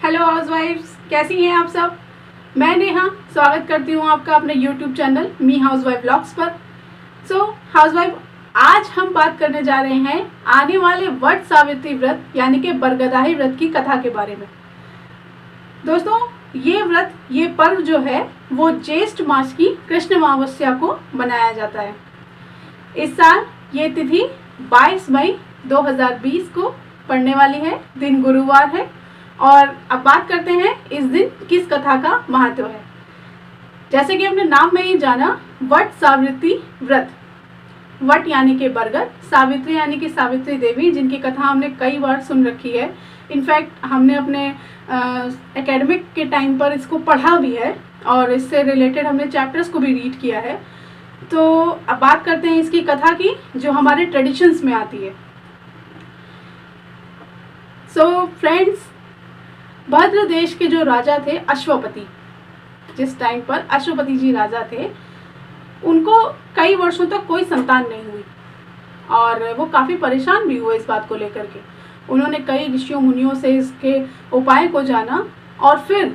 Hello हाउसवाइफ्स, कैसी हैं आप सब। मैं नेहा स्वागत करती हूँ आपका अपने यूट्यूब चैनल मी हाउसवाइफ व्लॉग्स पर। सो हाउसवाइफ, आज हम बात करने जा रहे हैं आने वाले वट सावित्री व्रत यानी कि बरगदाही व्रत की कथा के बारे में। दोस्तों, ये पर्व जो है वो ज्येष्ठ मास की कृष्ण अमावस्या को मनाया जाता है। इस साल ये तिथि 22 मई 2020 को पड़ने वाली है, दिन गुरुवार है। और अब बात करते हैं इस दिन किस कथा का महत्व है। जैसे कि हमने नाम में ही जाना, वट सावित्री व्रत। वट यानी कि बरगद, सावित्री यानी कि सावित्री देवी, जिनकी कथा हमने कई बार सुन रखी है। इनफैक्ट हमने अपने एकेडमिक के टाइम पर इसको पढ़ा भी है और इससे रिलेटेड हमने चैप्टर्स को भी रीड किया है। तो अब बात करते हैं इसकी कथा की, जो हमारे ट्रेडिशंस में आती है। सो फ्रेंड्स, भद्र देश के जो राजा थे अश्वपति, जिस टाइम पर अश्वपति जी राजा थे, उनको कई वर्षों तक कोई संतान नहीं हुई और वो काफ़ी परेशान भी हुए इस बात को लेकर के। उन्होंने कई ऋषियों मुनियों से इसके उपाय को जाना और फिर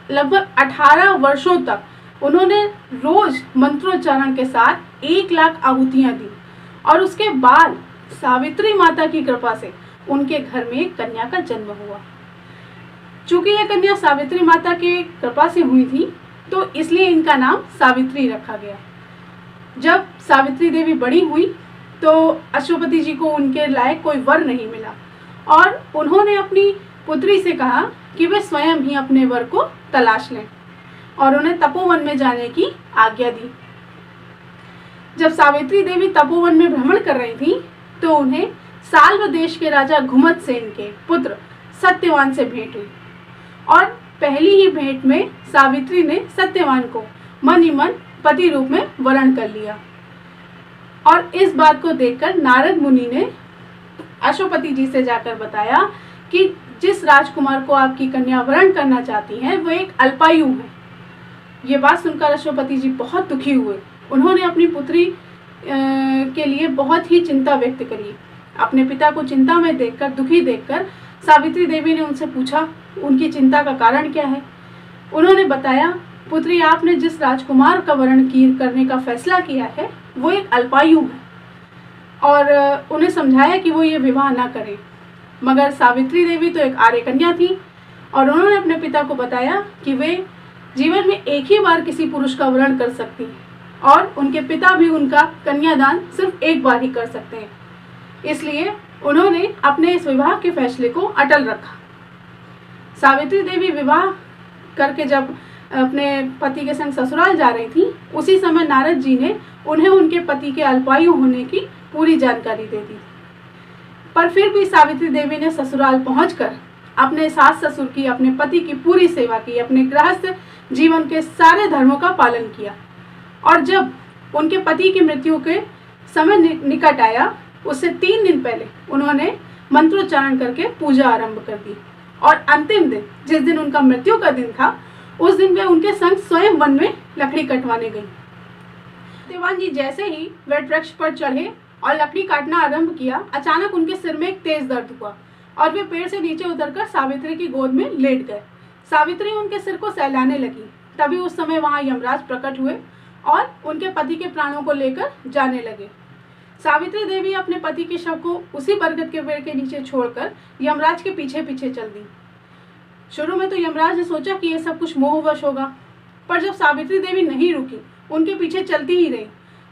लगभग 18 वर्षों तक उन्होंने रोज मंत्रोच्चारण के साथ 1 लाख आहुतियाँ दी। और उसके बाद सावित्री माता की कृपा से उनके घर में एक कन्या का जन्म हुआ। चूंकि यह कन्या सावित्री माता के कृपा से हुई थी, तो इसलिए इनका नाम सावित्री रखा गया। जब सावित्री देवी बड़ी हुई तो अश्वपति जी को उनके लायक कोई वर नहीं मिला और उन्होंने अपनी पुत्री से कहा कि वे स्वयं ही अपने वर को तलाश लें और उन्हें तपोवन में जाने की आज्ञा दी। जब सावित्री देवी तपोवन में भ्रमण कर रही थी तो उन्हें साल्व देश के राजा घुमतसेन के पुत्र सत्यवान से भेंट हुई और पहली ही भेंट में सावित्री ने सत्यवान को मन ही मन पति रूप में वरण कर लिया। और इस बात को देखकर नारद मुनि ने अश्वपति जी से जाकर बताया कि जिस राजकुमार को आपकी कन्या वरण करना चाहती हैं वो एक अल्पायु है। ये बात सुनकर अश्वपति जी बहुत दुखी हुए। उन्होंने अपनी पुत्री के लिए बहुत ही चिंता व्यक्त करी। अपने पिता को चिंता में देखकर, दुखी देखकर सावित्री देवी ने उनसे पूछा उनकी चिंता का कारण क्या है। उन्होंने बताया, पुत्री, आपने जिस राजकुमार का वरण करने का फैसला किया है वो एक अल्पायु है और उन्हें समझाया कि वो ये विवाह ना करें। मगर सावित्री देवी तो एक आर्य कन्या थी और उन्होंने अपने पिता को बताया कि वे जीवन में एक ही बार किसी पुरुष का वरण कर सकती हैं और उनके पिता भी उनका कन्यादान सिर्फ एक बार ही कर सकते हैं। इसलिए उन्होंने अपने इस विवाह के फैसले को अटल रखा। सावित्री देवी विवाह करके जब अपने पति के संग ससुराल जा रही थी, उसी समय नारद जी ने उन्हें उनके पति के अल्पायु होने की पूरी जानकारी दे दी। पर फिर भी सावित्री देवी ने ससुराल पहुंचकर अपने सास ससुर की, अपने पति की पूरी सेवा की, अपने गृहस्थ जीवन के सारे धर्मों का पालन किया। और जब उनके पति की मृत्यु के समय निकट आया, उससे 3 दिन पहले उन्होंने मंत्रोच्चारण करके पूजा आरंभ कर दी और अंतिम दिन, जिस दिन उनका मृत्यु का दिन था, उस दिन वे उनके संग स्वयं वन में लकड़ी कटवाने गई। सत्यवान जी जैसे ही वट वृक्ष पर चढ़े और लकड़ी काटना आरंभ किया, अचानक उनके सिर में एक तेज दर्द हुआ और वे पेड़ से नीचे उतरकर सावित्री की गोद में लेट गए। सावित्री उनके सिर को सहलाने लगी। तभी उस समय वहां यमराज प्रकट हुए और उनके पति के प्राणों को लेकर जाने लगे। सावित्री देवी अपने पति के शव को उसी बरगद के पेड़ के नीचे छोड़कर यमराज के पीछे पीछे चल दी। शुरू में तो यमराज ने सोचा कि यह सब कुछ मोहवश होगा, पर जब सावित्री देवी नहीं रुकी, उनके पीछे चलती ही रही,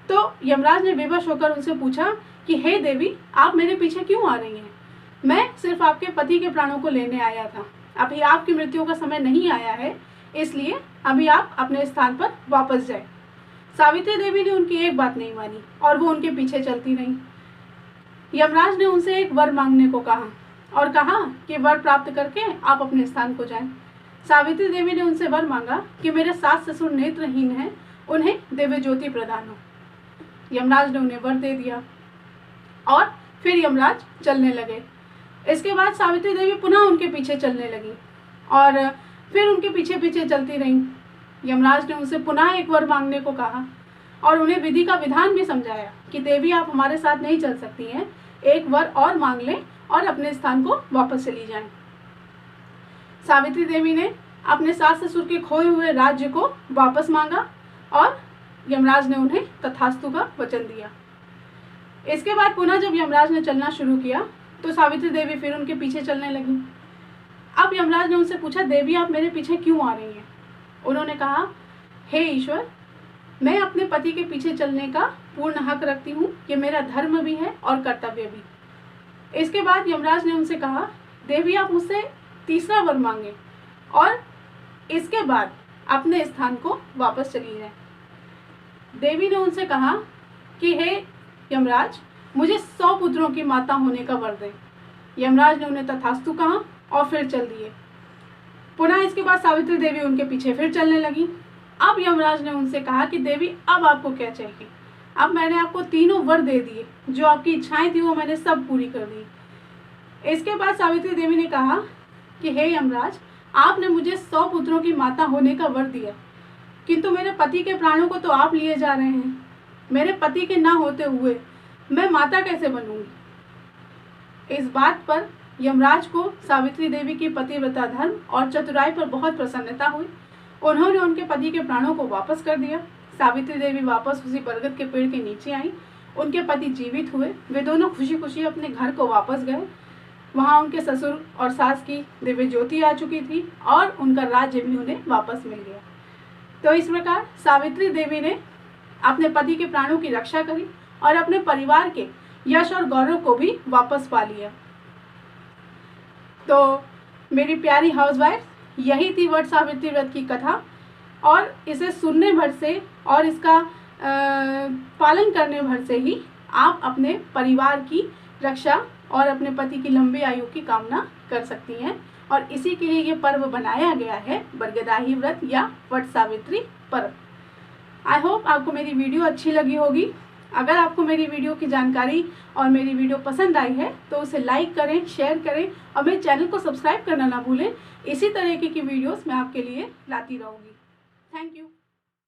तो यमराज ने विवश होकर उनसे पूछा कि हे देवी, आप मेरे पीछे क्यों आ रही हैं? मैं सिर्फ आपके पति के प्राणों को लेने आया था। अभी आपकी मृत्यु का समय नहीं आया है, इसलिए अभी आप अपने स्थान पर वापस जाए। सावित्री देवी ने उनकी एक बात नहीं मानी और वो उनके पीछे चलती रही। यमराज ने उनसे एक वर मांगने को कहा और कहा कि वर प्राप्त करके आप अपने स्थान को जाएं। सावित्री देवी ने उनसे वर मांगा कि मेरे सास ससुर नेत्रहीन हैं, उन्हें दिव्य ज्योति प्रदान हो। यमराज ने उन्हें वर दे दिया और फिर यमराज चलने लगे। इसके बाद सावित्री देवी पुनः उनके पीछे चलने लगी और फिर उनके पीछे पीछे चलती रहीं। यमराज ने उनसे पुनः एक वर मांगने को कहा और उन्हें विधि का विधान भी समझाया कि देवी, आप हमारे साथ नहीं चल सकती हैं, एक वर और मांग लें और अपने स्थान को वापस चली जाएं। सावित्री देवी ने अपने सास ससुर के खोए हुए राज्य को वापस मांगा और यमराज ने उन्हें तथास्तु का वचन दिया। इसके बाद पुनः जब यमराज ने चलना शुरू किया तो सावित्री देवी फिर उनके पीछे चलने लगी। अब यमराज ने उनसे पूछा, देवी आप मेरे पीछे क्यों आ रही हैं? उन्होंने कहा, हे ईश्वर, मैं अपने पति के पीछे चलने का पूर्ण हक रखती हूँ, ये मेरा धर्म भी है और कर्तव्य भी। इसके बाद यमराज ने उनसे कहा, देवी आप मुझसे तीसरा वर मांगे और इसके बाद अपने स्थान को वापस चली जाए। देवी ने उनसे कहा कि हे यमराज, मुझे 100 पुत्रों की माता होने का वर दें। यमराज ने उन्हें तथास्तु कहा और फिर चल दिए। पुनः इसके बाद सावित्री देवी उनके पीछे फिर चलने लगी। अब यमराज ने उनसे कहा कि देवी अब आपको क्या चाहिए? अब मैंने आपको तीनों वर दे दिए, जो आपकी इच्छाएं थी वो मैंने सब पूरी कर दी। इसके बाद सावित्री देवी ने कहा कि हे यमराज, आपने मुझे 100 पुत्रों की माता होने का वर दिया, किंतु मेरे पति के प्राणों को तो आप लिए जा रहे हैं। मेरे पति के ना होते हुए मैं माता कैसे बनूंगी? इस बात पर यमराज को सावित्री देवी की पतिव्रता धर्म और चतुराई पर बहुत प्रसन्नता हुई। उन्होंने उनके पति के प्राणों को वापस कर दिया। सावित्री देवी वापस उसी बरगद के पेड़ के नीचे आई। उनके पति जीवित हुए। वे दोनों खुशी खुशी अपने घर को वापस गए। वहाँ उनके ससुर और सास की दिव्य ज्योति आ चुकी थी और उनका राज्य भी उन्हें वापस मिल गया। तो इस प्रकार सावित्री देवी ने अपने पति के प्राणों की रक्षा करी और अपने परिवार के यश और गौरव को भी वापस पा लिया। तो मेरी प्यारी हाउसवाइफ, यही थी वट सावित्री व्रत की कथा और इसे सुनने भर से और इसका पालन करने भर से ही आप अपने परिवार की रक्षा और अपने पति की लंबी आयु की कामना कर सकती हैं। और इसी के लिए ये पर्व बनाया गया है, बरगदाही व्रत या वट सावित्री पर्व। आई होप आपको मेरी वीडियो अच्छी लगी होगी। अगर आपको मेरी वीडियो की जानकारी और मेरी वीडियो पसंद आई है तो उसे लाइक करें, शेयर करें और मेरे चैनल को सब्सक्राइब करना ना भूलें। इसी तरीके की वीडियोस मैं आपके लिए लाती रहूँगी। Thank you.